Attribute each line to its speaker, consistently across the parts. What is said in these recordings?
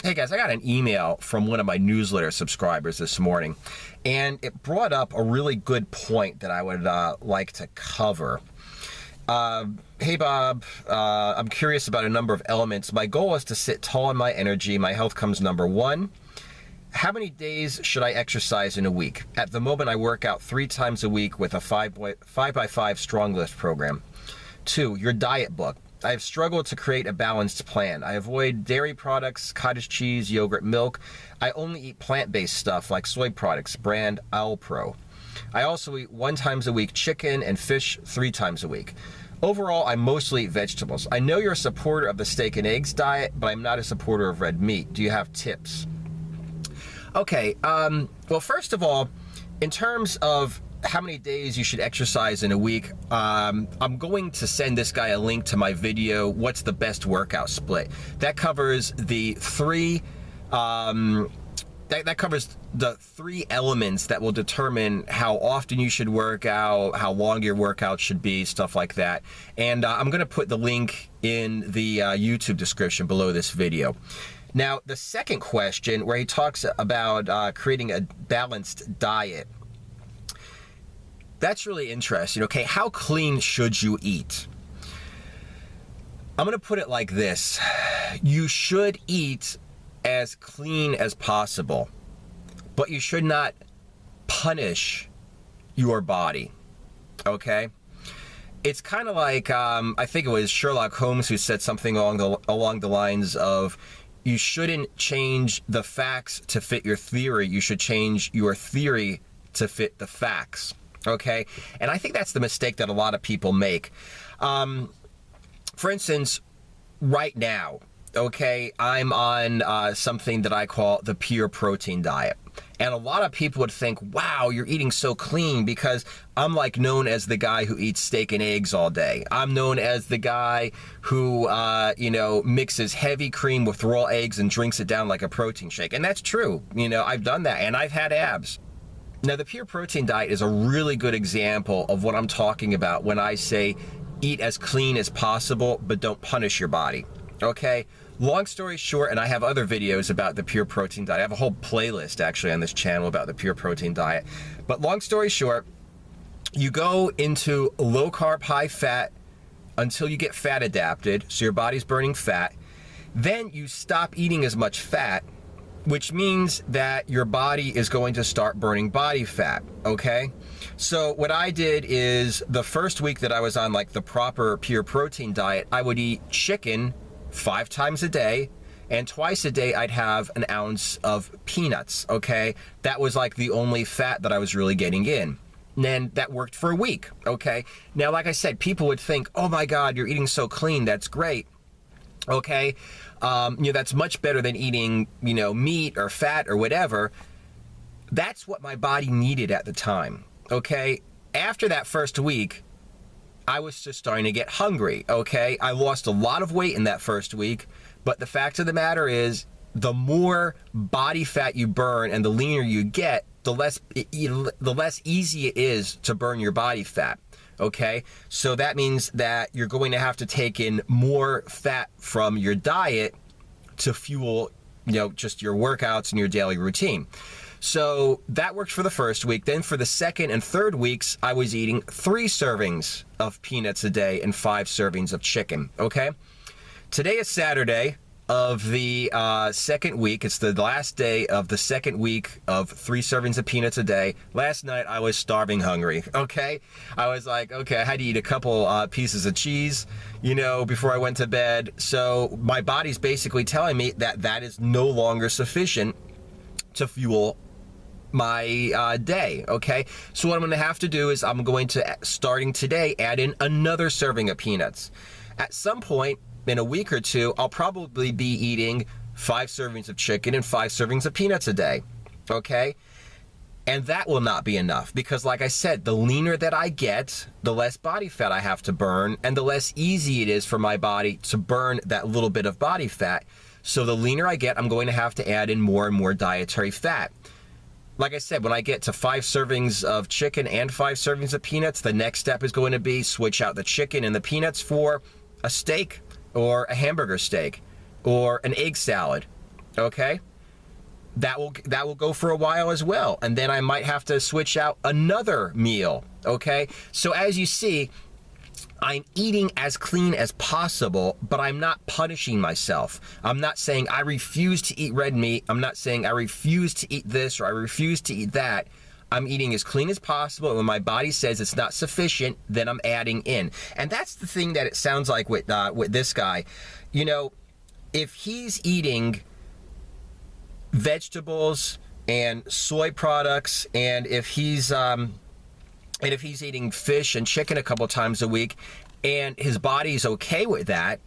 Speaker 1: Hey guys, I got an email from one of my newsletter subscribers this morning, and it brought up a really good point that I would like to cover. Hey Bob, I'm curious about a number of elements. My goal is to sit tall in my energy. My health comes number one. How many days should I exercise in a week? At the moment, I work out 3 times a week with a 5x5 strong lift program. 2, your diet book. I have struggled to create a balanced plan. I avoid dairy products, cottage cheese, yogurt, milk. I only eat plant-based stuff like soy products, brand Alpro. I also eat 1 time a week chicken and fish 3 times a week. Overall, I mostly eat vegetables. I know you're a supporter of the steak and eggs diet, but I'm not a supporter of red meat. Do you have tips? Okay, well, first of all, in terms of how many days you should exercise in a week, I'm going to send this guy a link to my video, What's the Best Workout Split? That covers the 3 that covers the 3 elements that will determine how often you should work out, how long your workout should be, stuff like that. And I'm going to put the link in the YouTube description below this video. Now, the second question, where he talks about creating a balanced diet, that's really interesting. Okay, how clean should you eat? I'm going to put it like this. You should eat as clean as possible, but you should not punish your body, okay? It's kind of like, I think it was Sherlock Holmes who said something along the lines of, you shouldn't change the facts to fit your theory. You should change your theory to fit the facts. Okay, and I think that's the mistake that a lot of people make. For instance, right now, okay, I'm on something that I call the pure protein diet. And a lot of people would think, wow, you're eating so clean, because I'm like known as the guy who eats steak and eggs all day. I'm known as the guy who, mixes heavy cream with raw eggs and drinks it down like a protein shake. And that's true. You know, I've done that, and I've had abs. Now, the pure protein diet is a really good example of what I'm talking about when I say eat as clean as possible, but don't punish your body, okay? Long story short, and I have other videos about the pure protein diet. I have a whole playlist, actually, on this channel about the pure protein diet. But long story short, you go into low carb, high fat until you get fat adapted, so your body's burning fat. Then you stop eating as much fat, which means that your body is going to start burning body fat, okay? So what I did is, the first week that I was on like the proper pure protein diet, I would eat chicken 5 times a day, and twice a day I'd have an ounce of peanuts, okay? That was like the only fat that I was really getting in. And then that worked for a week, okay? Now, like I said, people would think, oh my God, you're eating so clean, that's great. Okay, that's much better than eating, meat or fat or whatever. That's what my body needed at the time, okay? After that first week, I was just starting to get hungry, okay? I lost a lot of weight in that first week, but the fact of the matter is, the more body fat you burn and the leaner you get, the less easy it is to burn your body fat. Okay, so that means that you're going to have to take in more fat from your diet to fuel, just your workouts and your daily routine. So that worked for the first week. Then for the second and third weeks, I was eating 3 servings of peanuts a day and 5 servings of chicken. Okay, today is Saturday of the second week. It's the last day of the second week of 3 servings of peanuts a day. Last night I was starving hungry, okay? I was like, okay, I had to eat a couple pieces of cheese, before I went to bed. So my body's basically telling me that that is no longer sufficient to fuel my day, okay? So what I'm gonna have to do is I'm going to, starting today, add in another serving of peanuts. At some point, in a week or 2, I'll probably be eating 5 servings of chicken and 5 servings of peanuts a day, okay? And that will not be enough, because like I said, the leaner that I get, the less body fat I have to burn, and the less easy it is for my body to burn that little bit of body fat. So the leaner I get, I'm going to have to add in more and more dietary fat. Like I said, when I get to 5 servings of chicken and 5 servings of peanuts, the next step is going to be switch out the chicken and the peanuts for a steak, or a hamburger steak, or an egg salad, okay? That will go for a while as well. And then I might have to switch out another meal, okay? So as you see, I'm eating as clean as possible, but I'm not punishing myself. I'm not saying I refuse to eat red meat. I'm not saying I refuse to eat this or I refuse to eat that. I'm eating as clean as possible, and when my body says it's not sufficient, then I'm adding in. And that's the thing that it sounds like with this guy. You know, if he's eating vegetables and soy products, and if he's eating fish and chicken a couple times a week, and his body's okay with that,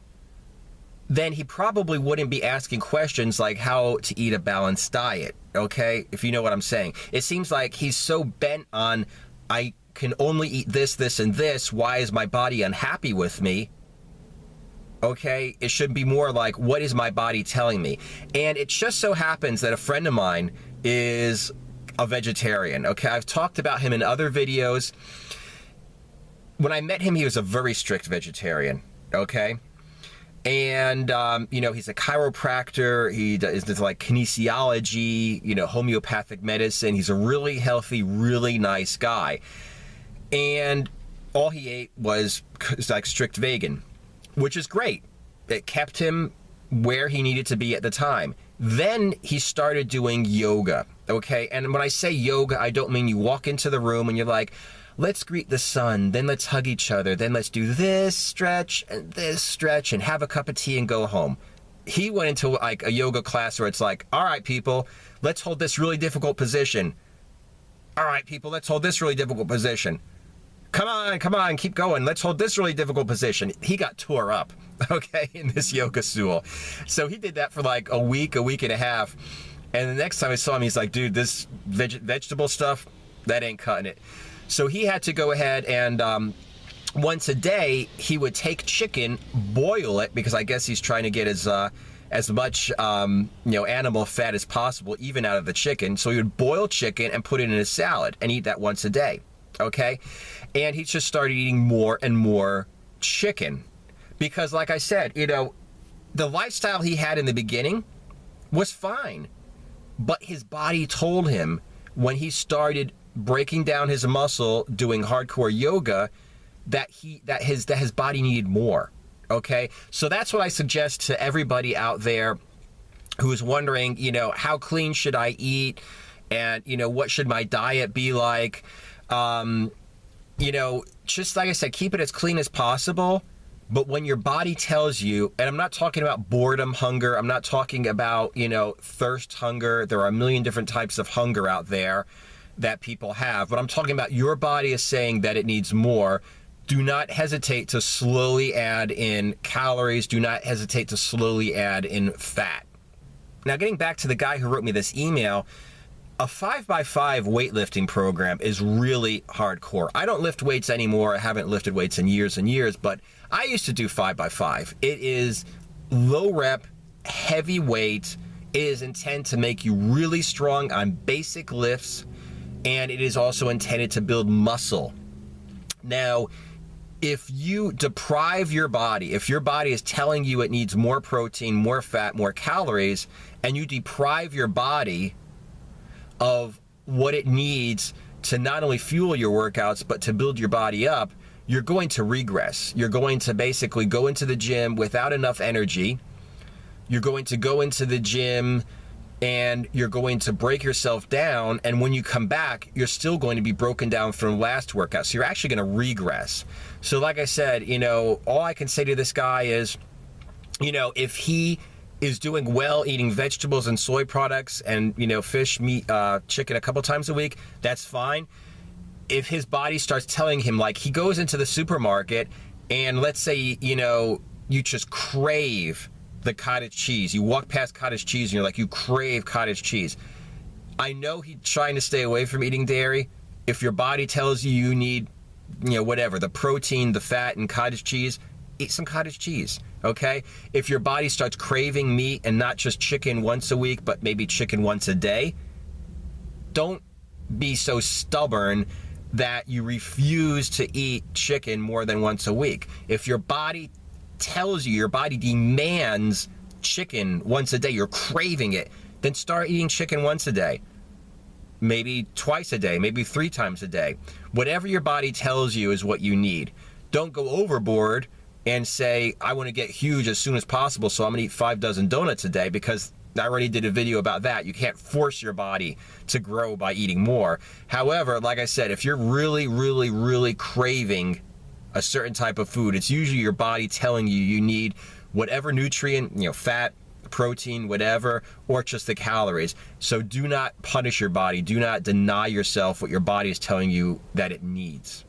Speaker 1: then he probably wouldn't be asking questions like how to eat a balanced diet, okay? If you know what I'm saying. It seems like he's so bent on, I can only eat this, this, and this. Why is my body unhappy with me? Okay? It should be more like, what is my body telling me? And it just so happens that a friend of mine is a vegetarian, okay? I've talked about him in other videos. When I met him, he was a very strict vegetarian, okay? And, you know, he's a chiropractor. He does like kinesiology, you know, homeopathic medicine. He's a really healthy, really nice guy. And all he ate was like strict vegan, which is great. It kept him where he needed to be at the time. Then he started doing yoga, okay? And when I say yoga, I don't mean you walk into the room and you're like, let's greet the sun, then let's hug each other, then let's do this stretch and have a cup of tea and go home. He went into like a yoga class where it's like, all right, people, let's hold this really difficult position. All right, people, let's hold this really difficult position. Come on, keep going. Let's hold this really difficult position. He got tore up, okay, in this yoga stool. So he did that for like a week and a half. And the next time I saw him, he's like, dude, this vegetable stuff, that ain't cutting it. So he had to go ahead and once a day, he would take chicken, boil it, because I guess he's trying to get as much you know, animal fat as possible, even out of the chicken. So he would boil chicken and put it in a salad and eat that once a day, okay? And he just started eating more and more chicken. Because like I said, you know, the lifestyle he had in the beginning was fine. But his body told him when he started breaking down his muscle, doing hardcore yoga, that his body needed more. Okay, so that's what I suggest to everybody out there who's wondering, you know, how clean should I eat, and you know, what should my diet be like? You know, just like I said, keep it as clean as possible. But when your body tells you, and I'm not talking about boredom hunger, I'm not talking about, you know, thirst hunger. There are a million different types of hunger out there that people have, but I'm talking about your body is saying that it needs more. Do not hesitate to slowly add in calories. Do not hesitate to slowly add in fat. Now, getting back to the guy who wrote me this email, a 5x5 weightlifting program is really hardcore. I don't lift weights anymore. I haven't lifted weights in years and years, but I used to do 5x5. It is low rep, heavy weight. It is intended to make you really strong on basic lifts, and it is also intended to build muscle. Now, if you deprive your body, if your body is telling you it needs more protein, more fat, more calories, and you deprive your body of what it needs to not only fuel your workouts, but to build your body up, you're going to regress. You're going to basically go into the gym without enough energy. You're going to go into the gym and you're going to break yourself down, and when you come back, you're still going to be broken down from last workout. So you're actually going to regress. So like I said, you know, all I can say to this guy is, you know, if he is doing well eating vegetables and soy products and, you know, fish, meat, chicken a couple times a week, that's fine. If his body starts telling him, like, he goes into the supermarket and let's say, you know, you just crave the cottage cheese. You walk past cottage cheese and you're like, you crave cottage cheese. I know he's trying to stay away from eating dairy. If your body tells you you need, you know, whatever, the protein, the fat, and cottage cheese, eat some cottage cheese, okay? If your body starts craving meat and not just chicken once a week, but maybe chicken once a day, don't be so stubborn that you refuse to eat chicken more than once a week. If your body tells you, your body demands chicken once a day, you're craving it, then start eating chicken once a day. Maybe twice a day, maybe 3 times a day. Whatever your body tells you is what you need. Don't go overboard and say, I want to get huge as soon as possible, so I'm going to eat 5 dozen donuts a day, because I already did a video about that. You can't force your body to grow by eating more. However, like I said, if you're really craving a certain type of food, it's usually your body telling you you need whatever nutrient, fat, protein, whatever, or just the calories. So do not punish your body. Do not deny yourself what your body is telling you that it needs.